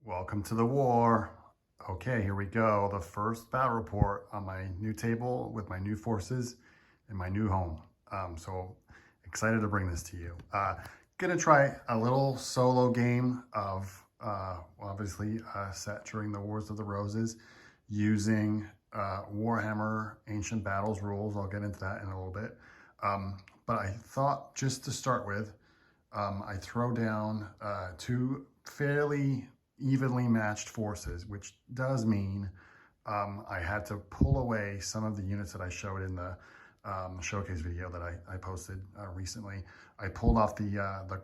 Welcome to the war. Okay, here we go. The first battle report on my new table with my new forces in my new home. So excited to bring this to you. Gonna try a little solo game of obviously set during the Wars of the Roses using Warhammer Ancient Battles rules. I'll get into that in a little bit. But I thought just to start with, I throw down two fairly evenly matched forces, which does mean I had to pull away some of the units that I showed in the showcase video that I posted recently. I pulled off the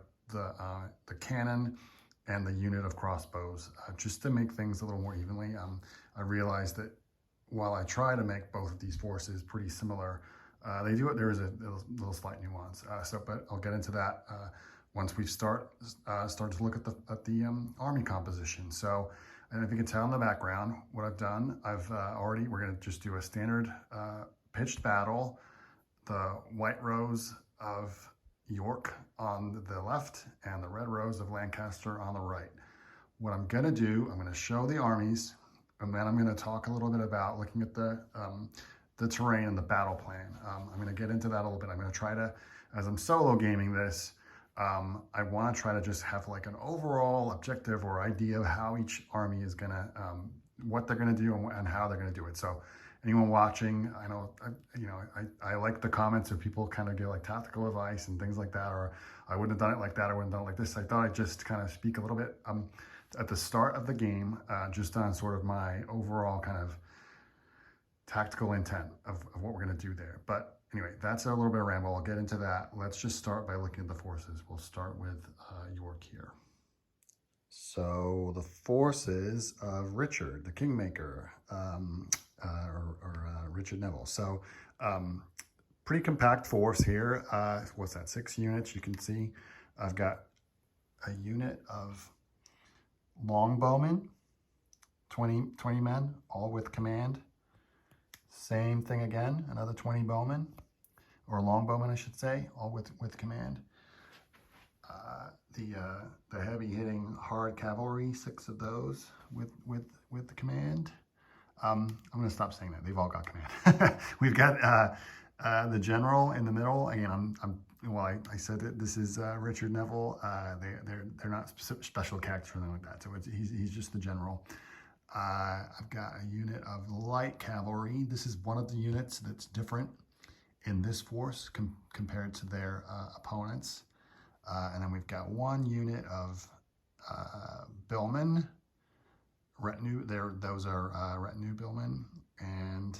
cannon and the unit of crossbows just to make things a little more evenly. I realized that while I try to make both of these forces pretty similar, they do it. There is a little slight nuance. But I'll get into that once we start to look at the army composition. So, and if you can tell in the background, what I've done, we're going to just do a standard pitched battle. The white rows of York on the left and the red rows of Lancaster on the right. What I'm going to do, I'm going to show the armies, and then I'm going to talk a little bit about looking at the terrain and the battle plan. I'm going to get into that a little bit. I'm going to try to, as I'm solo gaming this, I want to try to just have like an overall objective or idea of how each army is going to, what they're going to do and how they're going to do it. So anyone watching, I know, I like the comments of people kind of give like tactical advice and things like that, or I wouldn't have done it like that, I wouldn't have done it like this. I thought I'd just kind of speak a little bit at the start of the game, just on sort of my overall kind of tactical intent of what we're going to do there. But anyway, that's a little bit of ramble. I'll get into that. Let's just start by looking at the forces. We'll start with York here. So the forces of Richard, the Kingmaker, Richard Neville. So pretty compact force here. What's that, 6 units? You can see I've got a unit of longbowmen, 20 men, all with command. Same thing again, another 20 bowmen, or longbowmen, I should say, all with command. The heavy hitting hard cavalry, 6 of those with the command. I'm going to stop saying that. They've all got command. We've got the general in the middle. Again, I said that this is Richard Neville. They're not special characters or anything like that. So he's just the general. I've got a unit of light cavalry. This is one of the units that's different in this force compared to their opponents. And then we've got one unit of billmen, retinue. Those are retinue billmen and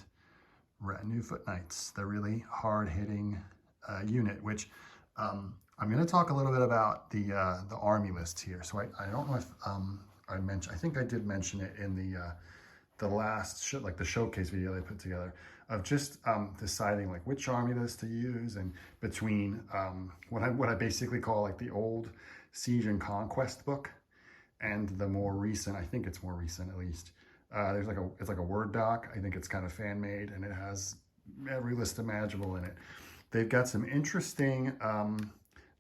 retinue foot knights. They're really hard-hitting unit, which I'm going to talk a little bit about the army list here. So I don't know if I think I did mention it in the last the showcase video they put together of just deciding like which army list to use, and between what I basically call like the old Siege and Conquest book and the more recent, I think it's more recent at least. It's like a Word doc. I think it's kind of fan made, and it has every list imaginable in it. They've got some interesting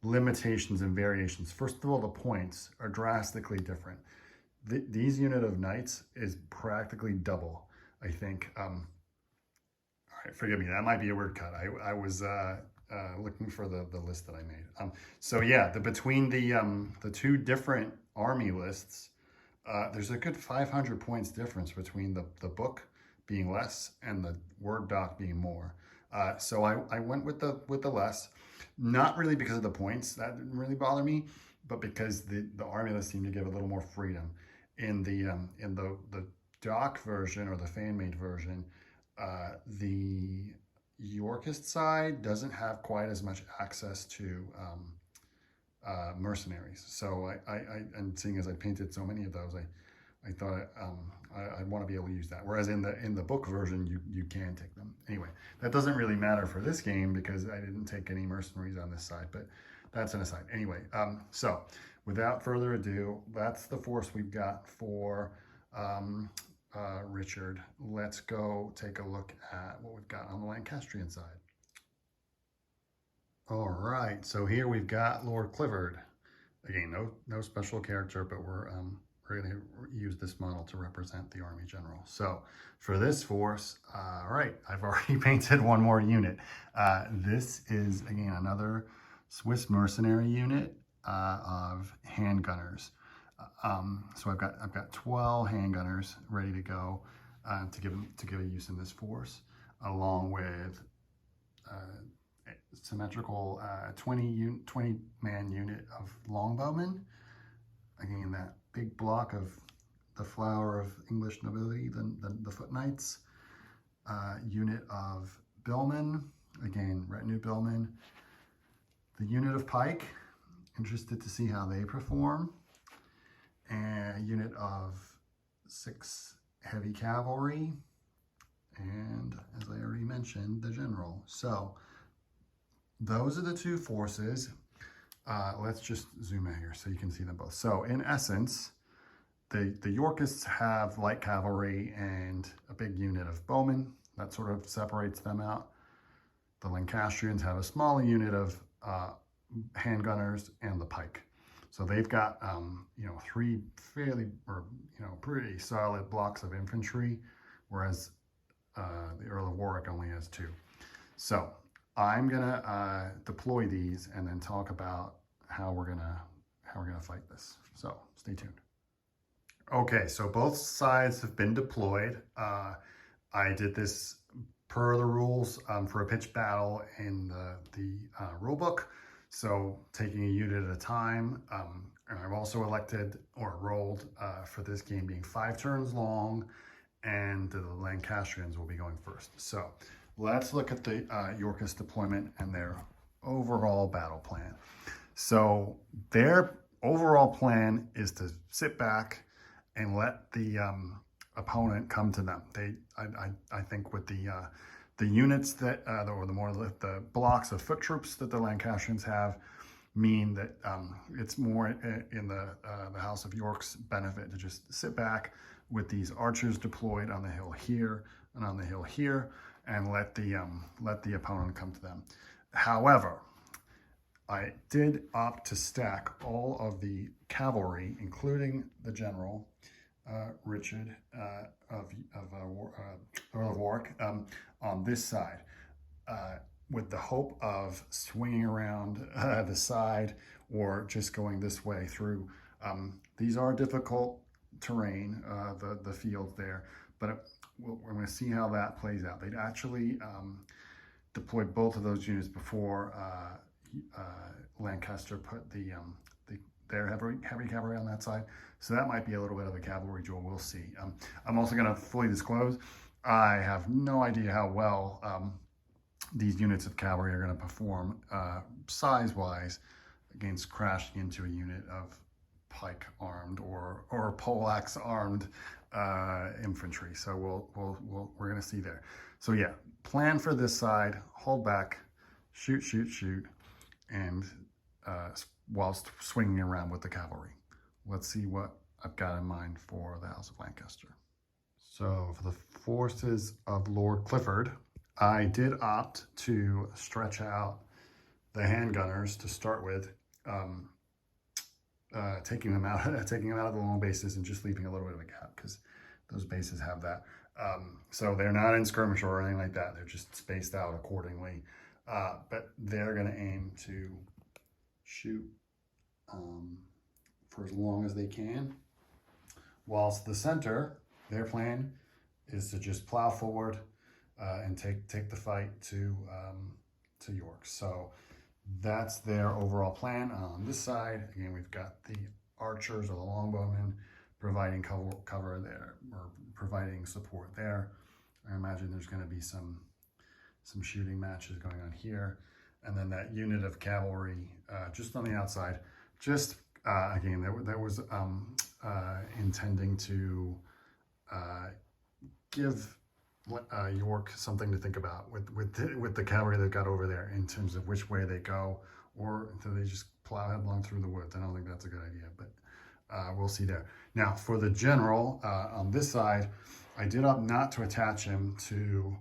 limitations and variations. First of all, the points are drastically different. These unit of knights is practically double, I think. All right, forgive me, that might be a word cut. I was looking for the list that I made. So yeah, between the two different army lists, there's a good 500 points difference between the book being less and the Word doc being more. So I went with the less, not really because of the points, that didn't really bother me, but because the army list seemed to give a little more freedom. In the doc version or the fan-made version, the Yorkist side doesn't have quite as much access to mercenaries. So and seeing as I painted so many of those, I thought I'd want to be able to use that. Whereas in the book version, you can take them. Anyway, that doesn't really matter for this game because I didn't take any mercenaries on this side, but that's an aside. Anyway, so without further ado, that's the force we've got for Richard. Let's go take a look at what we've got on the Lancastrian side. All right, so here we've got Lord Clifford. Again, no special character, but we're going to use this model to represent the Army General. So for this force, all right, I've already painted one more unit. This is, again, another Swiss mercenary unit of handgunners. So I've got 12 handgunners ready to go to give a use in this force, along with symmetrical 20-man unit of longbowmen. Again, that big block of the flower of English nobility, the foot knights. Unit of billmen, again, retinue billmen. The unit of pike, interested to see how they perform. And a unit of 6 heavy cavalry. And as I already mentioned, the general. So those are the two forces. Let's just zoom in here so you can see them both. So in essence, the Yorkists have light cavalry and a big unit of bowmen. That sort of separates them out. The Lancastrians have a smaller unit of handgunners and the pike. So they've got, 3 fairly, pretty solid blocks of infantry, whereas the Earl of Warwick only has 2. So I'm gonna deploy these and then talk about how we're gonna fight this. So stay tuned. Okay, so both sides have been deployed. I did this per the rules for a pitched battle in the rule book. So taking a unit at a time. And I've also elected or rolled for this game being 5 turns long, and the Lancastrians will be going first. So let's look at the Yorkist deployment and their overall battle plan. So their overall plan is to sit back and let the opponent come to them. I think with the units that, or the blocks of foot troops that the Lancastrians have, mean that it's more in the House of York's benefit to just sit back with these archers deployed on the hill here and on the hill here, and let the opponent come to them. However, I did opt to stack all of the cavalry, including the general, Richard of Earl of Warwick, on this side, with the hope of swinging around the side or just going this way through. These are difficult terrain, the fields there, but we're going to see how that plays out. They'd actually deployed both of those units before Lancaster put their heavy cavalry on that side. So that might be a little bit of a cavalry duel. We'll see. I'm also going to fully disclose, I have no idea how well these units of cavalry are going to perform size-wise against crashing into a unit of pike armed or poleaxe armed infantry. So we're going to see there. So yeah, plan for this side, hold back, shoot, and whilst swinging around with the cavalry. Let's see what I've got in mind for the House of Lancaster. So for the forces of Lord Clifford, I did opt to stretch out the handgunners to start with, taking them out of the long bases and just leaving a little bit of a gap, because those bases have that. So they're not in skirmish or anything like that. They're just spaced out accordingly. But they're going to aim to shoot for as long as they can. Whilst the center, their plan is to just plow forward and take the fight to York. So that's their overall plan. On this side, again, we've got the archers or the longbowmen providing cover there, or providing support there. I imagine there's going to be some shooting matches going on here, and then that unit of cavalry just on the outside. Just again, that was intending to give York something to think about with the cavalry that got over there, in terms of which way they go, or do they just plow headlong through the woods. I don't think that's a good idea, but we'll see there. Now for the general on this side, I did opt not to attach him to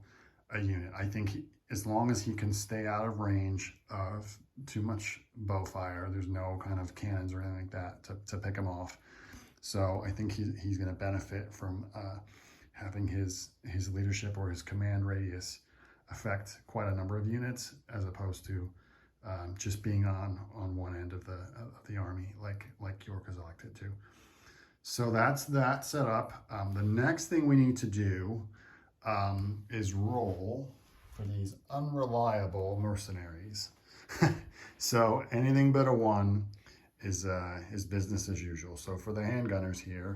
a unit. I think as long as he can stay out of range of too much bow fire, there's no kind of cannons or anything like that to pick him off, So I think he's going to benefit from having his leadership or his command radius affect quite a number of units, as opposed to just being on one end of the army, like York is elected to. So that's that set up. The next thing we need to do is roll for these unreliable mercenaries. So anything but a 1 is business as usual. So for the handgunners here,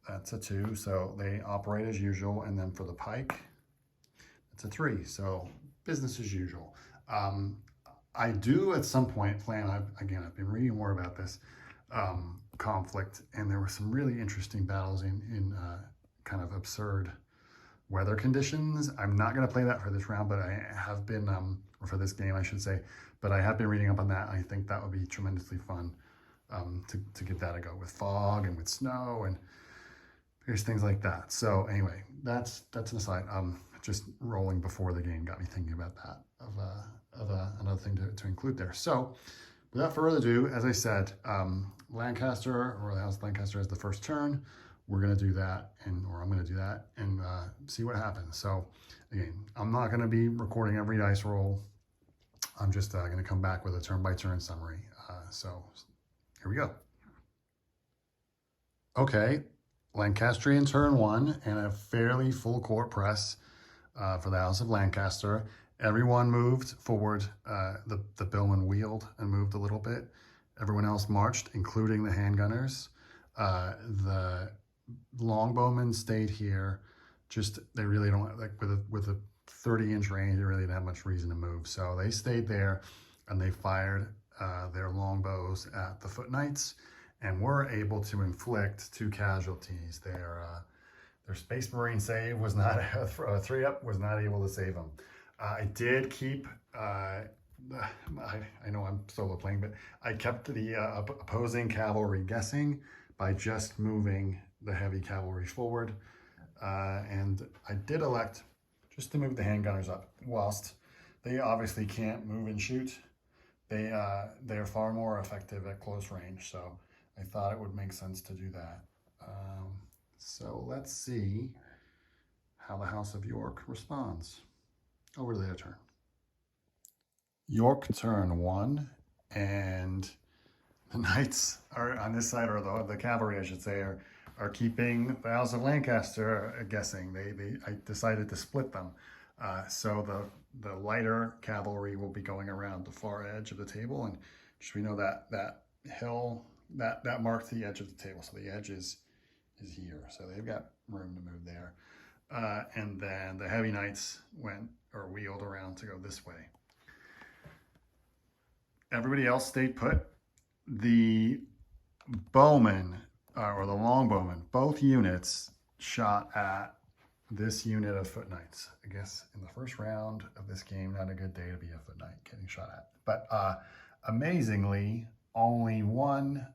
that's a 2, so they operate as usual. And then for the pike, it's a 3, so business as usual. I do at some point plan, I've been reading more about this conflict, and there were some really interesting battles in kind of absurd weather conditions. I'm not going to play that for this round, but I have been, or for this game, I should say, but I have been reading up on that. I think that would be tremendously fun to give that a go, with fog and with snow and various things like that. So anyway, that's an aside. Just rolling before the game got me thinking about that, of another thing to include there. So without further ado, as I said, Lancaster, or the House of Lancaster, has the first turn. We're going to do that, or I'm going to do that, and see what happens. So again, I'm not going to be recording every dice roll. I'm just going to come back with a turn-by-turn summary. So here we go. Okay, Lancastrian turn 1, and a fairly full court press for the House of Lancaster. Everyone moved forward. The billman wheeled and moved a little bit. Everyone else marched, including the handgunners. The longbowmen stayed here. Just, they really don't, like, with a 30-inch range, they really didn't have much reason to move. So they stayed there, and they fired their longbows at the foot knights, and were able to inflict 2 casualties. Their Space Marine save was not, a 3-up was not able to save them. I did keep, I know I'm solo playing, but I kept the opposing cavalry guessing by just moving the heavy cavalry forward. And I did elect just to move the handgunners up. Whilst they obviously can't move and shoot, they're far more effective at close range. So I thought it would make sense to do that. So let's see how the House of York responds. Over to their turn. York turn 1, and the knights are on this side, or the cavalry, I should say, are keeping the House of Lancaster guessing. I decided to split them. So the lighter cavalry will be going around the far edge of the table, and just, we know that hill that marks the edge of the table. So the edge is here, so they've got room to move there. And then the heavy knights wheeled around to go this way. Everybody else stayed put. The bowmen, or the longbowmen, both units shot at this unit of foot knights. I guess in the first round of this game, not a good day to be a foot knight getting shot at. But amazingly, only 1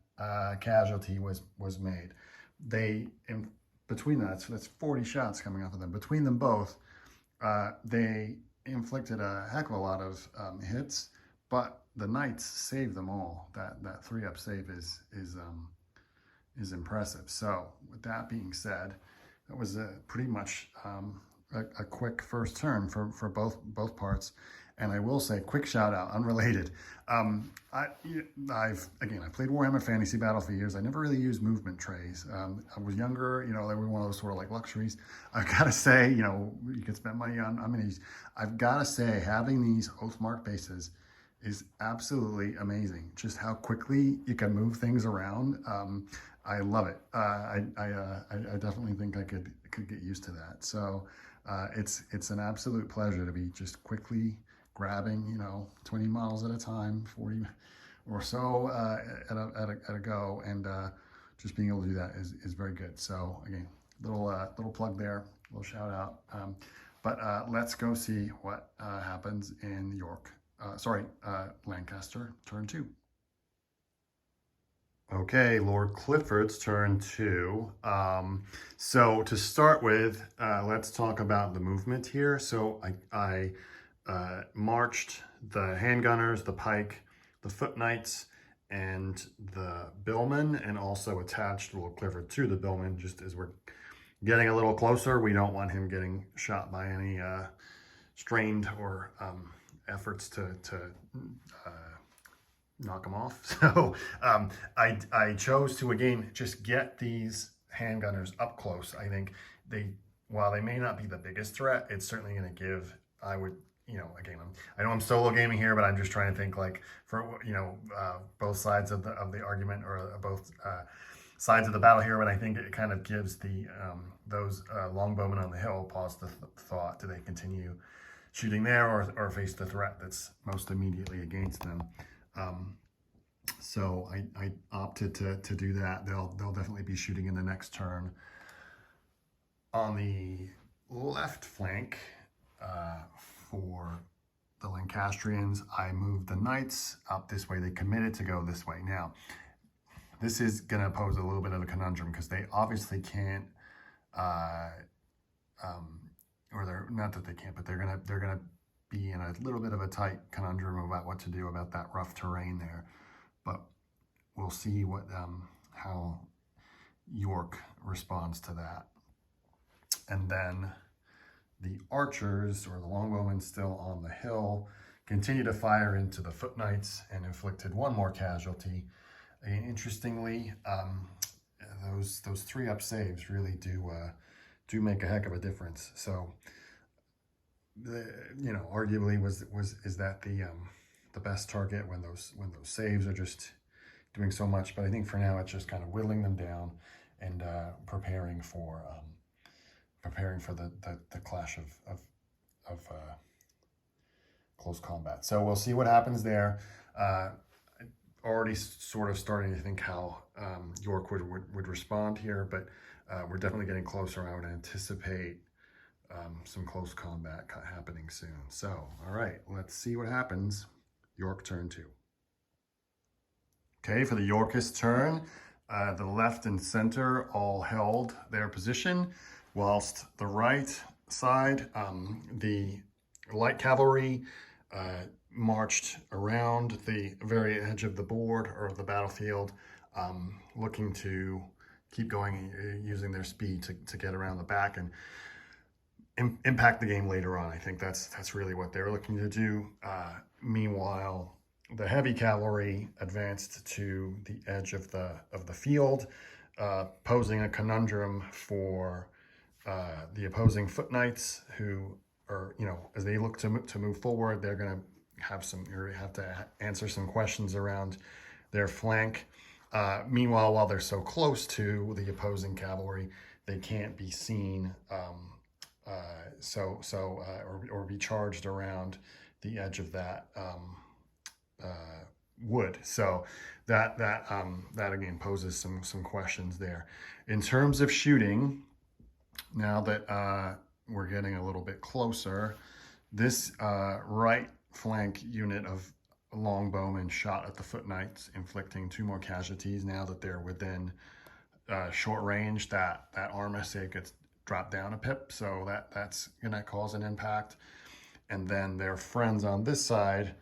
casualty was made. Between that's 40 shots coming off of them. Between them both, they inflicted a heck of a lot of hits, but the knights saved them all. That 3-up save is impressive. So with that being said, that was pretty much a quick first turn for both parts. And I will say, quick shout out, unrelated. I played Warhammer Fantasy Battle for years. I never really used movement trays. I was younger, they were one of those sort of like luxuries. I've got to say, you could spend money on minis. I've got to say, having these Oathmark bases is absolutely amazing. Just how quickly you can move things around. I love it. I definitely think I could get used to that. So it's an absolute pleasure to be just quickly grabbing, 20 miles at a time, 40 or so at a go, and just being able to do that is very good. So again, little plug there, little shout out. But let's go see what happens in Lancaster turn 2. Okay, Lord Clifford's turn 2. So to start with, let's talk about the movement here. So I marched the handgunners, the pike, the foot knights, and the billman, and also attached Lord Clifford to the billman. Just as we're getting a little closer, we don't want him getting shot by any strained or efforts to knock him off. So I chose to, again, just get these handgunners up close. I think while they may not be the biggest threat, it's certainly going to give, I would, again, I know I'm solo gaming here, but I'm just trying to think like for, both sides of the argument, or both sides of the battle here. But I think it kind of gives those longbowmen on the hill pause the thought: do they continue shooting there, or face the threat that's most immediately against them? So I opted to do that. They'll definitely be shooting in the next turn. On the left flank, for the Lancastrians, I moved the knights up this way. They committed to go this way. Now, this is going to pose a little bit of a conundrum, because they obviously can't, or they're not that they can't, but they're gonna be in a little bit of a tight conundrum about what to do about that rough terrain there. But we'll see how York responds to that. And then the archers, or the longbowmen still on the hill, continue to fire into the foot knights and inflicted one more casualty. And interestingly, those 3-up saves really do make a heck of a difference. So, arguably is that the best target when those saves are just doing so much. But I think for now it's just kind of whittling them down and preparing for the clash of close combat. So we'll see what happens there. Already sort of starting to think how York would respond here, but we're definitely getting closer. I would anticipate some close combat happening soon. So, all right, let's see what happens. York turn 2. Okay, for the Yorkist turn, the left and center all held their position, whilst the right side, the light cavalry marched around the very edge of the board, or the battlefield, looking to keep going, using their speed to get around the back and impact the game later on. I think that's really what they're looking to do. Meanwhile, the heavy cavalry advanced to the edge of the field, posing a conundrum for the opposing foot knights, who are, as they look to move forward, they're going to have to answer some questions around their flank. Meanwhile, while they're so close to the opposing cavalry, they can't be seen, or be charged around the edge of that wood. So that again poses some questions there. In terms of shooting, now that we're getting a little bit closer, this right flank unit of longbowmen shot at the foot knights, inflicting 2 more casualties. Now that they're within short range, that armor save gets dropped down a pip, so that's gonna cause an impact. And then their friends on this side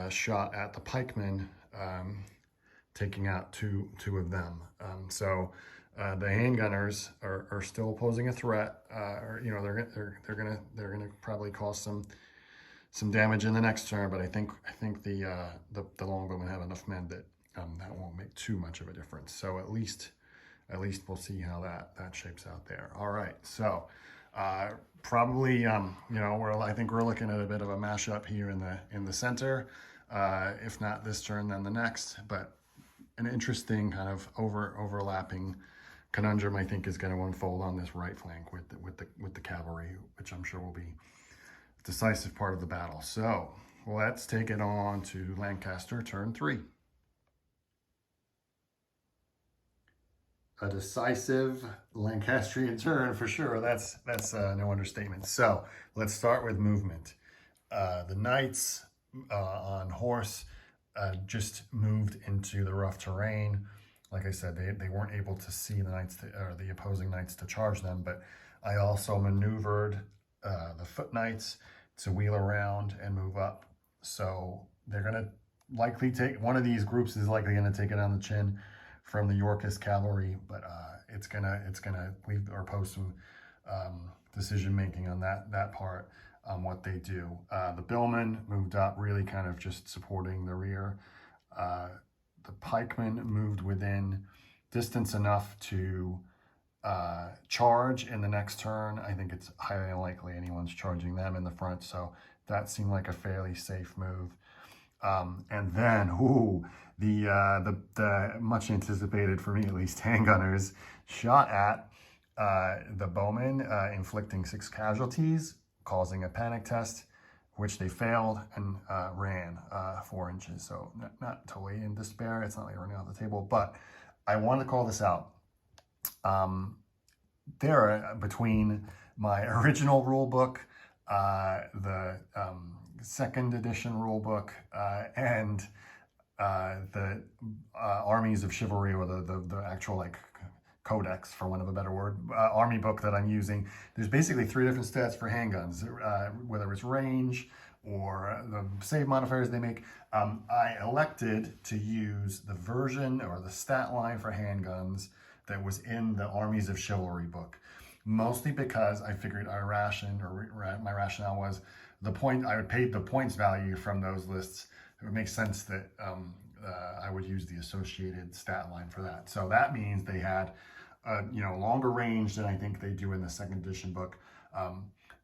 shot at the pikemen, taking out two of them. So the handgunners are still posing a threat. They're gonna probably cause some damage in the next turn, but I think the longbowmen have enough men that that won't make too much of a difference. So at least we'll see how that shapes out there. All right, so probably I think we're looking at a bit of a mashup here in the center. If not this turn, then the next. But an interesting kind of overlapping conundrum, I think, is going to unfold on this right flank with the cavalry, which I'm sure will be a decisive part of the battle. So let's take it on to Lancaster turn 3. A decisive Lancastrian turn for sure. That's no understatement. So let's start with movement. The knights on horse just moved into the rough terrain. Like I said, they weren't able to see the knights or the opposing knights to charge them, but I also maneuvered the foot knights to wheel around and move up. So they're gonna likely take, one of these groups is likely going to take it on the chin from the Yorkist cavalry, but it's gonna leave or post some decision making on that part on what they do. The billmen moved up, really kind of just supporting the rear. The pikemen moved within distance enough to charge in the next turn. I think it's highly unlikely anyone's charging them in the front, so that seemed like a fairly safe move. And then, the much anticipated, for me at least, handgunners shot at the bowmen, inflicting 6 casualties, causing a panic test, which they failed, and ran 4 inches. So not totally in despair. It's not like running off the table, but I wanted to call this out. There, between my original rule book, the second edition rule book, and the Armies of Chivalry, or the actual like codex, for want of a better word, army book that I'm using, there's basically 3 different stats for handguns, whether it's range or the save modifiers they make. I elected to use the version or the stat line for handguns that was in the Armies of Chivalry book, mostly because I figured my rationale was I would pay the points value from those lists. It would make sense that I would use the associated stat line for that. So that means they had longer range than I think they do in the second edition book.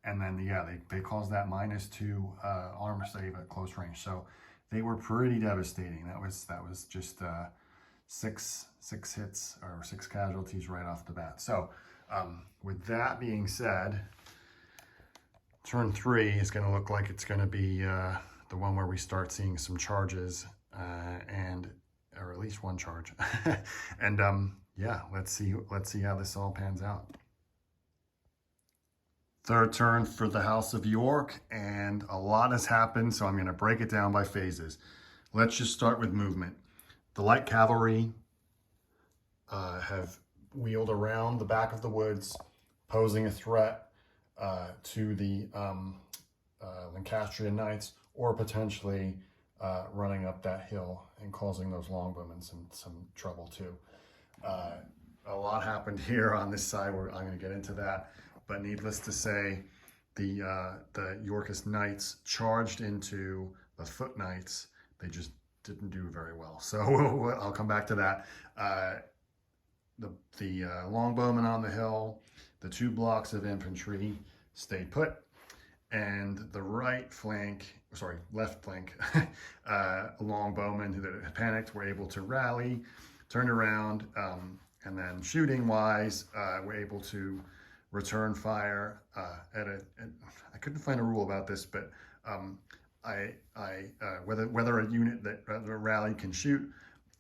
And then they caused that -2 armor save at close range. So they were pretty devastating. That was just 6 hits or 6 casualties right off the bat. So with that being said, turn 3 is going to look like it's going to be the one where we start seeing some charges, or at least one charge. And let's see how this all pans out. Third turn for the House of York, and a lot has happened, so I'm going to break it down by phases. Let's just start with movement. The light cavalry have wheeled around the back of the woods, posing a threat to the Lancastrian knights, or potentially running up that hill and causing those longbowmen some trouble too. A lot happened here on this side. I'm going to get into that, but needless to say, the Yorkist knights charged into the foot knights. They just didn't do very well. So I'll come back to that. The longbowmen on the hill, the 2 blocks of infantry stayed put, and the left flank longbowmen who had panicked were able to rally, turned around, and then shooting wise, were able to return fire I couldn't find a rule about this, but whether a unit that rallied can shoot.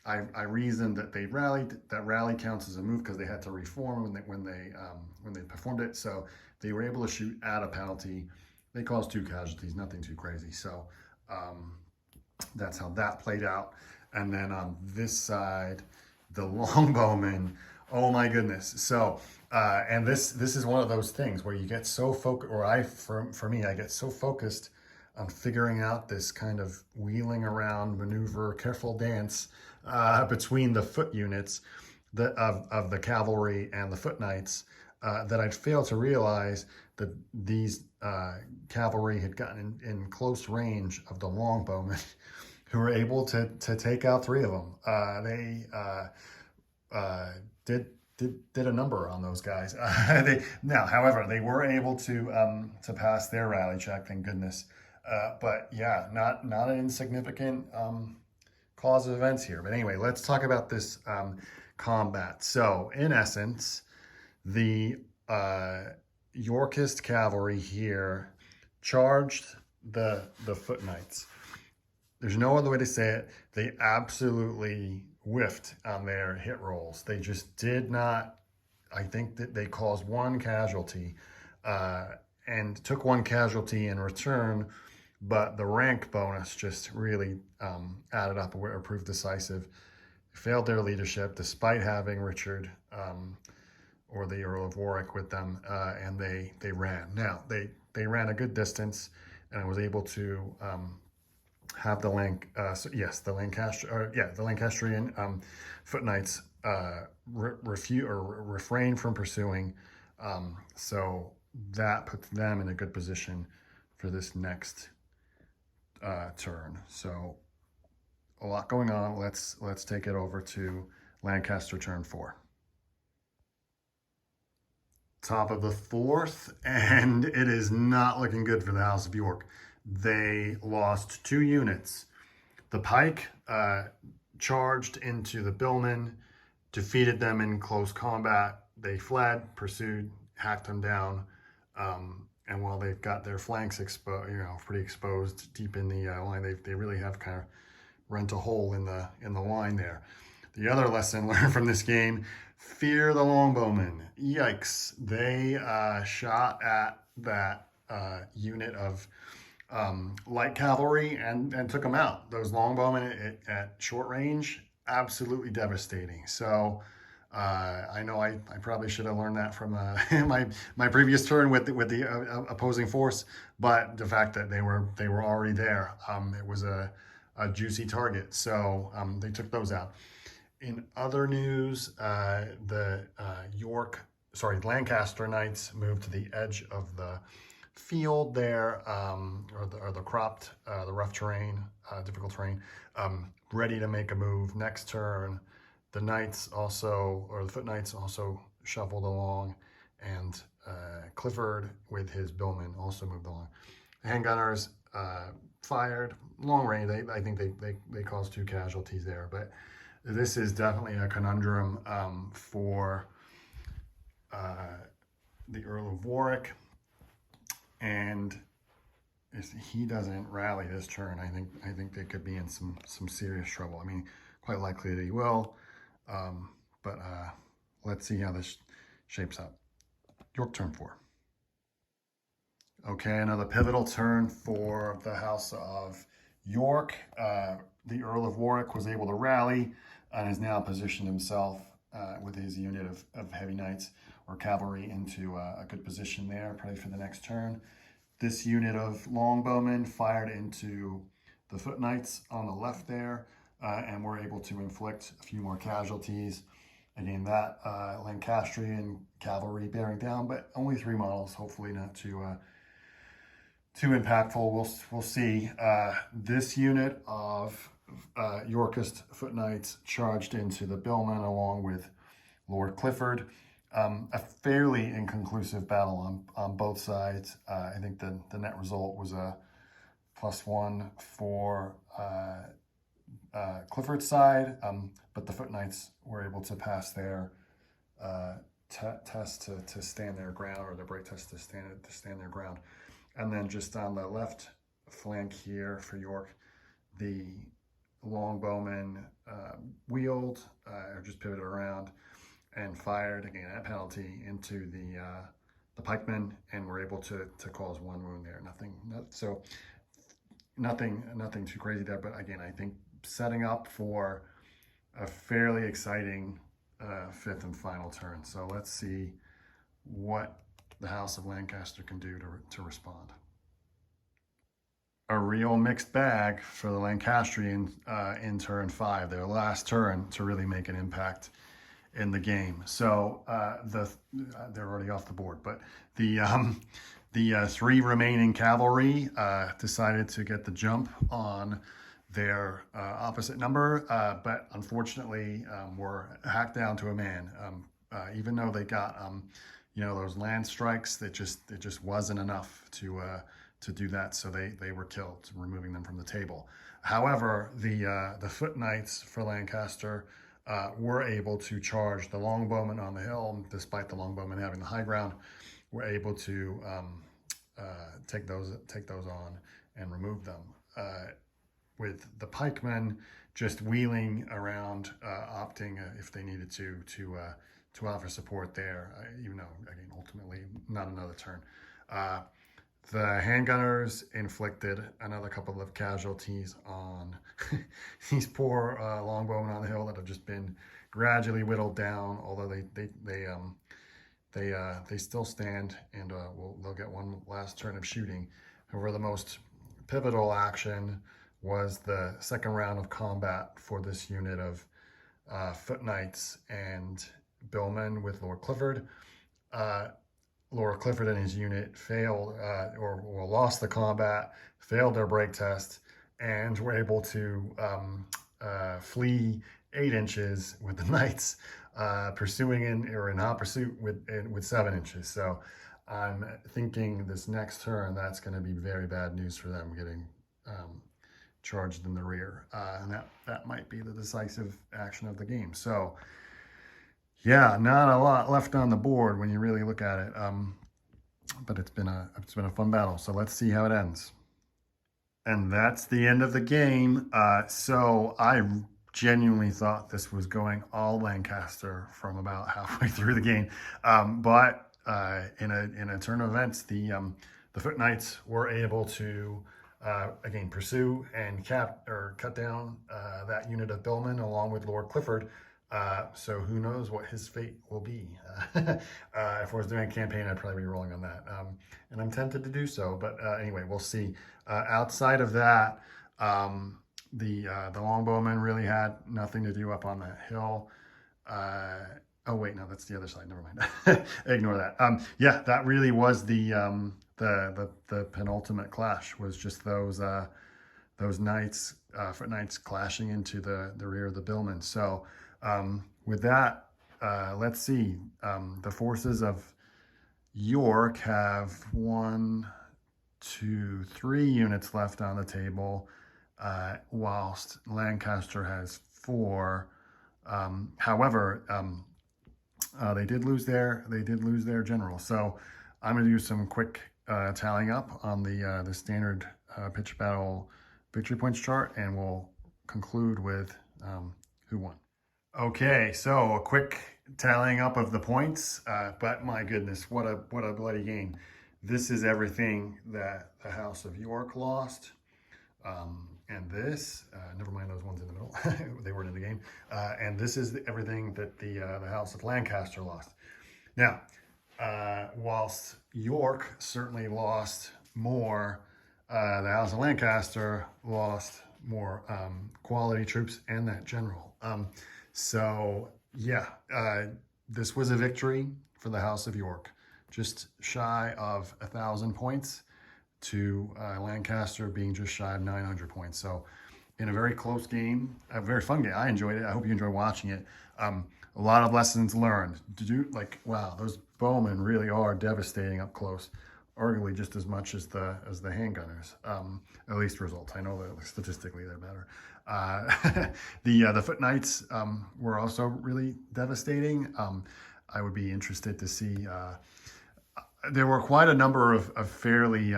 I reasoned that they rallied. That rally counts as a move because they had to reform when they performed it. So they were able to shoot at a penalty. They caused 2 casualties, nothing too crazy. So that's how that played out. And then on this side, the longbowmen. Oh my goodness! So and this is one of those things where you get so focused, or for me, I get so focused on figuring out this kind of wheeling around maneuver, careful dance between the foot units of the cavalry and the foot knights, that I'd failed to realize that these cavalry had gotten in close range of the longbowmen, who were able to take out 3 of them. They did a number on those guys. However, they were able to pass their rally check, thank goodness. But yeah, not an insignificant cause of events here. But anyway, let's talk about this combat. So in essence, the Yorkist cavalry here charged the foot knights. There's no other way to say it. They absolutely whiffed on their hit rolls. They just did not. I think that they caused 1 casualty and took 1 casualty in return, but the rank bonus just really added up or proved decisive. They failed their leadership despite having Richard or the Earl of Warwick with them, and they ran. Now, they ran a good distance, and I was able to have the the Lancastrian foot knights refrain from pursuing. So that puts them in a good position for this next turn. So a lot going on. Let's take it over to Lancaster turn 4. Top of the 4th, and it is not looking good for the House of York. They lost 2 units. The pike charged into the billmen, defeated them in close combat. They fled, pursued, hacked them down, and while they've got their flanks pretty exposed deep in the line, they really have kind of rent a hole in the line there. The other lesson learned from this game: fear the longbowmen. Yikes! They shot at that unit of light cavalry and took them out. Those longbowmen at short range, absolutely devastating. So I know I probably should have learned that from my previous turn with the opposing force, but the fact that they were already there, it was a juicy target. So they took those out. In other news, the Lancaster Knights moved to the edge of the field there, or the cropped, the rough terrain, difficult terrain, ready to make a move next turn. The Knights also, or the Foot Knights also shuffled along, and Clifford with his billmen also moved along. The handgunners fired long range. I think they caused 2 casualties there, but this is definitely a conundrum for the Earl of Warwick, and if he doesn't rally this turn, I think they could be in some serious trouble. I mean, quite likely that he will, but let's see how this shapes up. York turn 4. Okay, another pivotal turn for the House of York. The Earl of Warwick was able to rally and has now positioned himself with his unit of heavy knights or cavalry into a good position there, ready for the next turn. This unit of longbowmen fired into the foot knights on the left there, and were able to inflict a few more casualties. Again, that Lancastrian cavalry bearing down, but only 3 models, hopefully not too impactful. We'll see. This unit of Yorkist foot knights charged into the billmen along with Lord Clifford. A fairly inconclusive battle on both sides. I think the net result was a +1 for Clifford's side, but the foot knights were able to pass their test to stand their ground, or their break test to stand their ground. And then just on the left flank here for York, the longbowmen wheeled or just pivoted around and fired, again at penalty, into the pikemen, and were able to cause 1 wound there. Nothing too crazy there, but again, I think setting up for a fairly exciting 5th and final turn. So let's see what the House of Lancaster can do to respond. A real mixed bag for the Lancastrian in turn 5, their last turn to really make an impact in the game. So they're already off the board, but the 3 remaining cavalry decided to get the jump on their opposite number, but unfortunately were hacked down to a man. Even though they got those land strikes, it just wasn't enough to do that, so they were killed, removing them from the table. However, the foot knights for Lancaster were able to charge the longbowmen on the hill, despite the longbowmen having the high ground. Were able to take those on and remove them. With the pikemen just wheeling around, opting if they needed to offer support there, even though, again, ultimately not another turn. The handgunners inflicted another couple of casualties on these poor longbowmen on the hill that have just been gradually whittled down, although they still stand, and they'll get 1 last turn of shooting. However, the most pivotal action was the second round of combat for this unit of foot knights and billmen with Lord Clifford. Lord Clifford and his unit failed or lost the combat, failed their break test, and were able to flee 8 inches with the knights, pursuing in hot pursuit with 7 inches. So I'm thinking this next turn, that's going to be very bad news for them, getting charged in the rear. And that might be the decisive action of the game. So yeah, not a lot left on the board when you really look at it. But it's been a fun battle. So let's see how it ends. And that's the end of the game. So I genuinely thought this was going all Lancaster from about halfway through the game. But in a turn of events, the Foot Knights were able to again pursue and cut down that unit of billmen along with Lord Clifford. So who knows what his fate will be. If I was doing a campaign, I'd probably be rolling on that. And I'm tempted to do so, but anyway, we'll see. Outside of that, the longbowmen really had nothing to do up on that hill. Oh wait, no, that's the other side. Never mind. Ignore that. Yeah, that really was the penultimate clash. Was just those knights, foot knights, clashing into the rear of the billmen. So with that, let's see. The forces of York have 1, 2, 3 units left on the table, whilst Lancaster has 4. However, they did lose their general. So I'm going to do some quick tallying up on the standard pitch battle victory points chart, and we'll conclude with who won. Okay, so a quick tallying up of the points, but my goodness, what a bloody game. This is everything that the House of York lost, and this, never mind those ones in the middle, they weren't in the game, and this is everything that the House of Lancaster lost. Now, whilst York certainly lost more, the House of Lancaster lost more quality troops and that general. So yeah, this was a victory for the House of York, just shy of 1,000 points to Lancaster being just shy of 900 points. So in a very close game, a very fun game. I enjoyed it. I hope you enjoy watching it. A lot of lessons learned. Wow, those bowmen really are devastating up close, arguably just as much as the handgunners, at least results. I know that statistically they're better. The Foot Knights were also really devastating. I would be interested to see. There were quite a number of fairly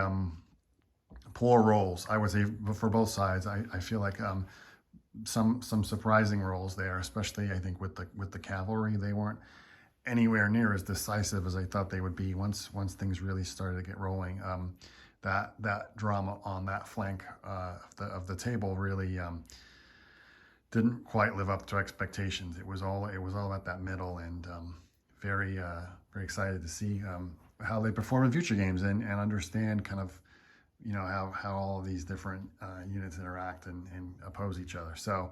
poor rolls, I would say, for both sides. I feel like some surprising rolls there, especially I think with the cavalry. They weren't anywhere near as decisive as I thought they would be once things really started to get rolling. That drama on that flank of the table really didn't quite live up to expectations. It was all at that middle, and very excited to see how they perform in future games and understand kind of how all of these different units interact and oppose each other. So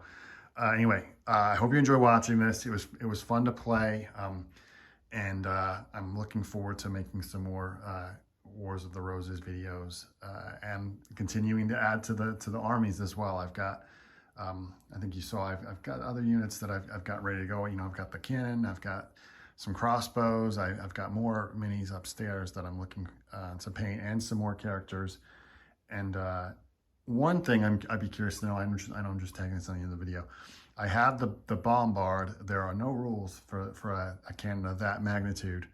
anyway, I hope you enjoy watching this. It was fun to play, and I'm looking forward to making some more Wars of the Roses videos and continuing to add to the armies as well. I've got I think you saw I've got other units that I've got ready to go. I've got the cannon, I've got some crossbows, I've got more minis upstairs that I'm looking to paint, and some more characters. And one thing I'd be curious to know, I know I'm just tagging this on the end of the video. I have the bombard. There are no rules for a cannon of that magnitude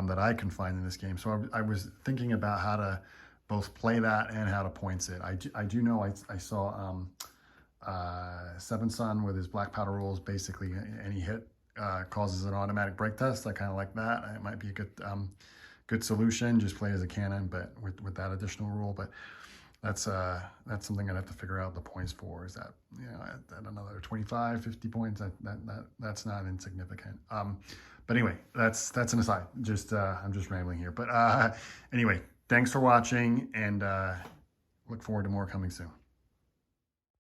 that I can find in this game. So I was thinking about how to both play that and how to points it. I do know I saw Seven Sun with his black powder rules. Basically, any hit causes an automatic break test. I kind of like that. It might be a good solution. Just play as a cannon, but with that additional rule. But that's something I'd have to figure out the points for. Is that at another 25, 50 points? That's not insignificant. But anyway, that's an aside. I'm just rambling here. But anyway, thanks for watching, and look forward to more coming soon.